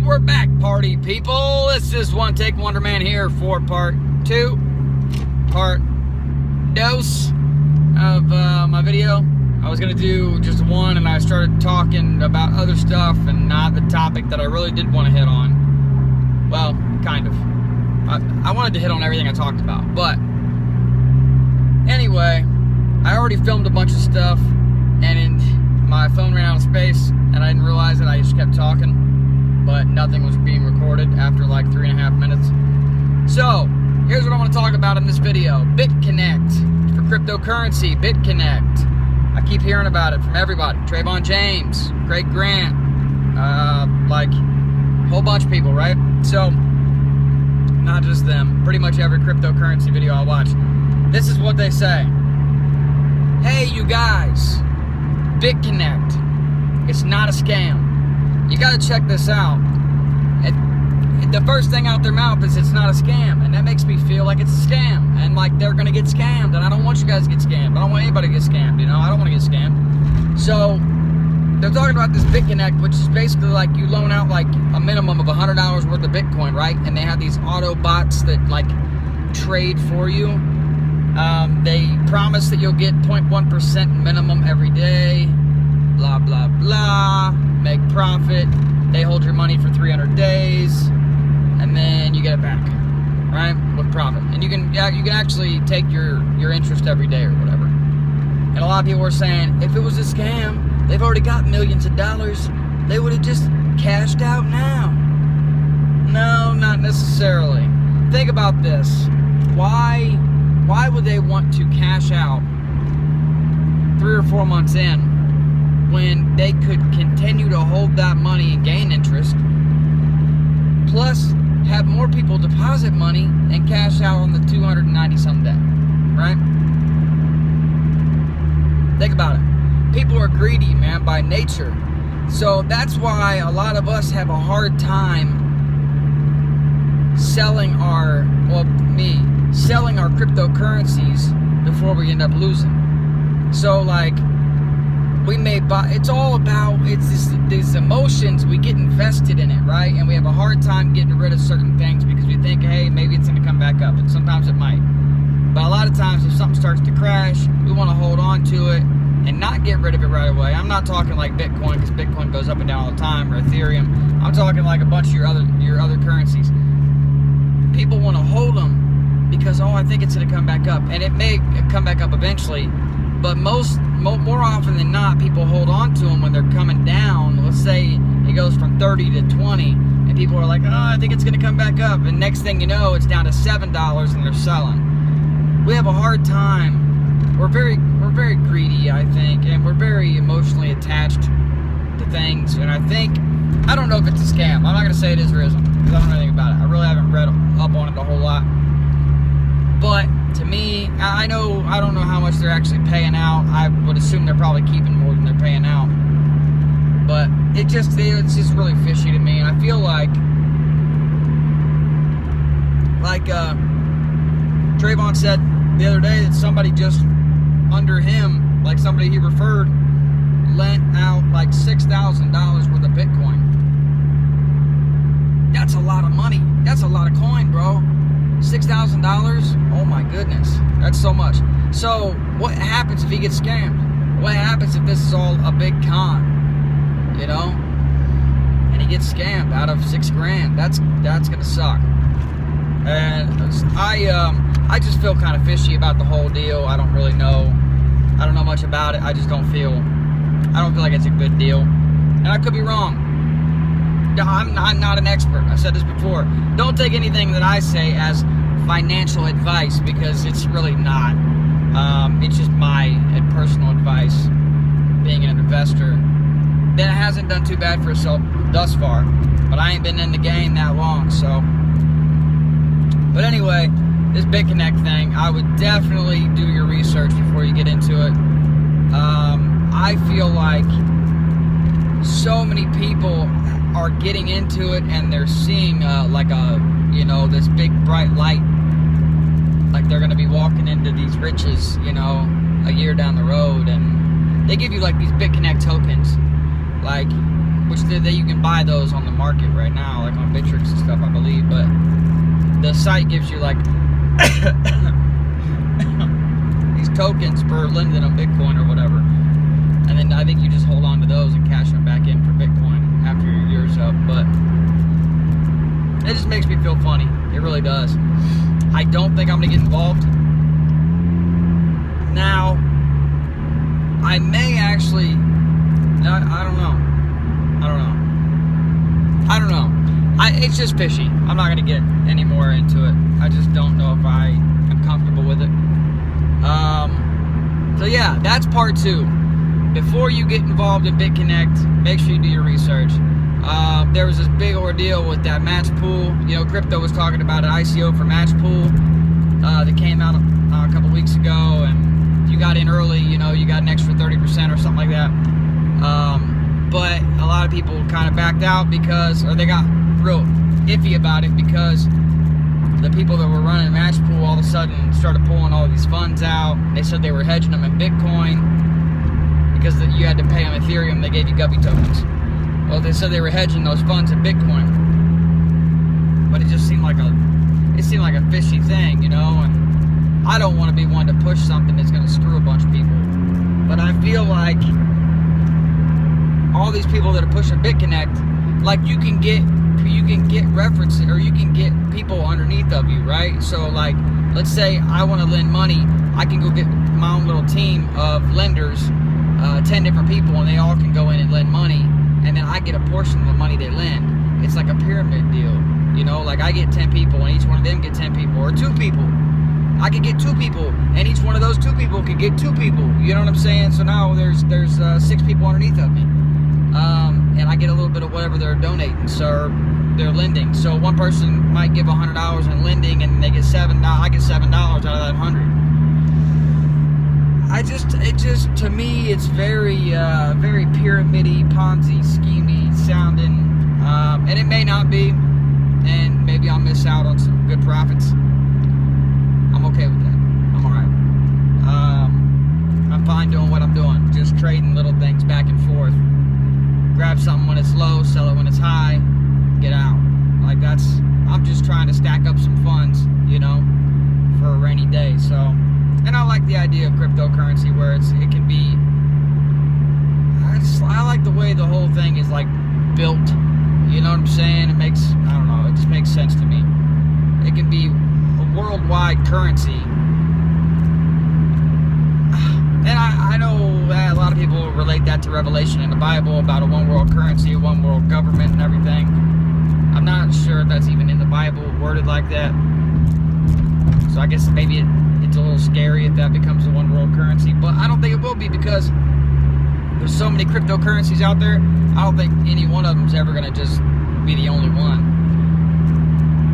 we're back, party people. This is OnetakeWonderMan here for part 2 dose of my video. I was gonna do just one, and I started talking about other stuff and not the topic that I really did want to hit on. Well, kind of. I wanted to hit on everything I talked about, but anyway, I already filmed a bunch of stuff, and my phone ran out of space, and I didn't realize it. I just kept talking, but nothing was being recorded after like 3.5 minutes. So here's what I want to talk about in this video. Bitconnect for cryptocurrency. Bitconnect. I keep hearing about it from everybody. Trayvon James, Craig Grant, like a whole bunch of people, right? So not just them. Pretty much every cryptocurrency video I watch, this is what they say. Hey, you guys, Bitconnect, it's not a scam. You gotta check this out. The first thing out their mouth is it's not a scam, and that makes me feel like it's a scam, and like they're gonna get scammed, and I don't want you guys to get scammed. I don't want anybody to get scammed, you know? I don't want to get scammed. So they're talking about this Bitconnect, which is basically like you loan out like a minimum of $100 worth of Bitcoin, right? And they have these auto bots that like trade for you. They promise that you'll get 0.1% minimum every day, blah, blah, blah, make profit. They hold your money for 300 days, and then you get it back, right, with profit. And you can actually take your interest every day or whatever. And a lot of people are saying, if it was a scam, they've already got millions of dollars. They would have just cashed out now. No, not necessarily. Think about this. Why would they want to cash out 3 or 4 months in when they could continue to hold that money and gain interest, plus have more people deposit money and cash out on the 290-some day, right? Think about it. People are greedy, man, by nature. So that's why a lot of us have a hard time selling our cryptocurrencies before we end up losing. So like, we may buy, it's all about, it's these emotions, we get invested in it, right? And we have a hard time getting rid of certain things because we think, hey, maybe it's going to come back up, and sometimes it might. But a lot of times if something starts to crash, we want to hold on to it and not get rid of it right away. I'm not talking like Bitcoin, because Bitcoin goes up and down all the time, or Ethereum. I'm talking like a bunch of your other currencies. People want to hold them because, oh, I think it's going to come back up, and it may come back up eventually. But more often than not, people hold on to them when they're coming down. Let's say it goes from 30 to 20, and people are like, oh, I think it's going to come back up. And next thing you know, it's down to $7 and they're selling. We have a hard time. We're very greedy, I think, and we're very emotionally attached to things. And I don't know if it's a scam. I'm not going to say it is or isn't, because I don't know anything about it. I really haven't read up on it a whole lot. But to me, I don't know how much they're actually paying out. I would assume they're probably keeping more than they're paying out. But it's just really fishy to me. And I feel like Trayvon said the other day that somebody just under him, like somebody he referred, lent out like $6,000 worth of Bitcoin. That's a lot of money. That's a lot of coin, bro. $6,000? Oh my goodness, that's so much. So what happens if he gets scammed? What happens if this is all a big con, you know, and he gets scammed out of $6,000? That's gonna suck. And I just feel kind of fishy about the whole deal. I don't really know. I don't know much about it. I don't feel like it's a good deal, and I could be wrong. I'm not an expert. I've said this before. Don't take anything that I say as financial advice, because it's really not. It's just my personal advice, being an investor that hasn't done too bad for itself thus far. But I ain't been in the game that long, so. But anyway, this Bitconnect thing, I would definitely do your research before you get into it. I feel like so many people are getting into it, and they're seeing this big bright light, like they're going to be walking into these riches, a year down the road. And they give you like these Bitconnect tokens, like which you can buy those on the market right now, like on Bitconnect and stuff, I believe. But the site gives you like these tokens per lending on Bitcoin or whatever, and then I think you just hold on to those and cash them back in for Bitcoin after your year's up. But it just makes me feel funny. It really does. I don't think I'm gonna get involved. Now, I may actually. I don't know. It's just fishy. I'm not gonna get any more into it. I just don't know if I am comfortable with it. So yeah, that's part 2. Before you get involved in Bitconnect, make sure you do your research. There was this big ordeal with that match pool. You know, Crypto was talking about an ICO for match pool that came out a couple weeks ago, and you got in early, you know, you got an extra 30% or something like that. But a lot of people kind of backed out or they got real iffy about it because the people that were running match pool all of a sudden started pulling all these funds out. They said they were hedging them in Bitcoin because you had to pay them Ethereum. They gave you Guppy tokens. Well, they said they were hedging those funds in Bitcoin, but it just seemed like a fishy thing, you know. And I don't want to be one to push something that's going to screw a bunch of people. But I feel like all these people that are pushing Bitconnect, like you can get references, or you can get people underneath of you, right? So like, let's say I want to lend money, I can go get my own little team of lenders, 10 different people, and they all can go in and lend money, and then I get a portion of the money they lend. It's like a pyramid deal, you know, like I get 10 people and each one of them get 10 people, or 2 people. I could get 2 people, and each one of those 2 people could get 2 people. You know what I'm saying? So now there's 6 people underneath of me, and I get a little bit of whatever they're donating, so they're lending. So one person might give $100 in lending, and they get $7. I get $7 out of that 100. To me, it's very pyramid-y, Ponzi schemey sounding, and it may not be, and maybe I'll miss out on some good profits. I'm okay with that. I'm alright. I'm fine doing what I'm doing, just trading little things back and forth. Grab something when it's low, sell it when it's high, get out. Like I'm just trying to stack up some funds, you know, for a rainy day. So, and I like the idea of cryptocurrency where it can be, I like the way the whole thing is like built, you know what I'm saying? It just makes sense to me. It can be a worldwide currency. And I know that a lot of people relate that to Revelation in the Bible about a one world currency, a one world government and everything. I'm not sure if that's even in the Bible worded like that. So I guess maybe it's a little scary if that becomes a one world currency. But I don't think it will be, because there's so many cryptocurrencies out there. I don't think any one of them is ever going to just be the only one.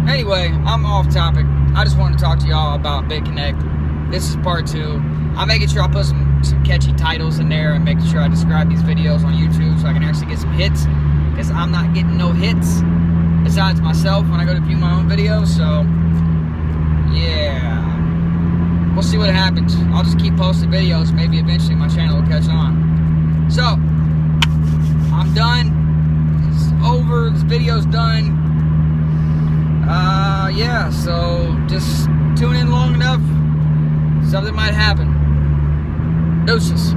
Anyway, I'm off topic. I just wanted to talk to y'all about Bitconnect. This is part 2. I'm making sure I put some catchy titles in there, and making sure I describe these videos on YouTube so I can actually get some hits, because I'm not getting no hits besides myself when I go to view my own videos. So yeah, we'll see what happens. I'll just keep posting videos. Maybe eventually my channel will catch on. So I'm done. It's over. This video's done. Yeah, so just tune in long enough, something might happen. Deuces.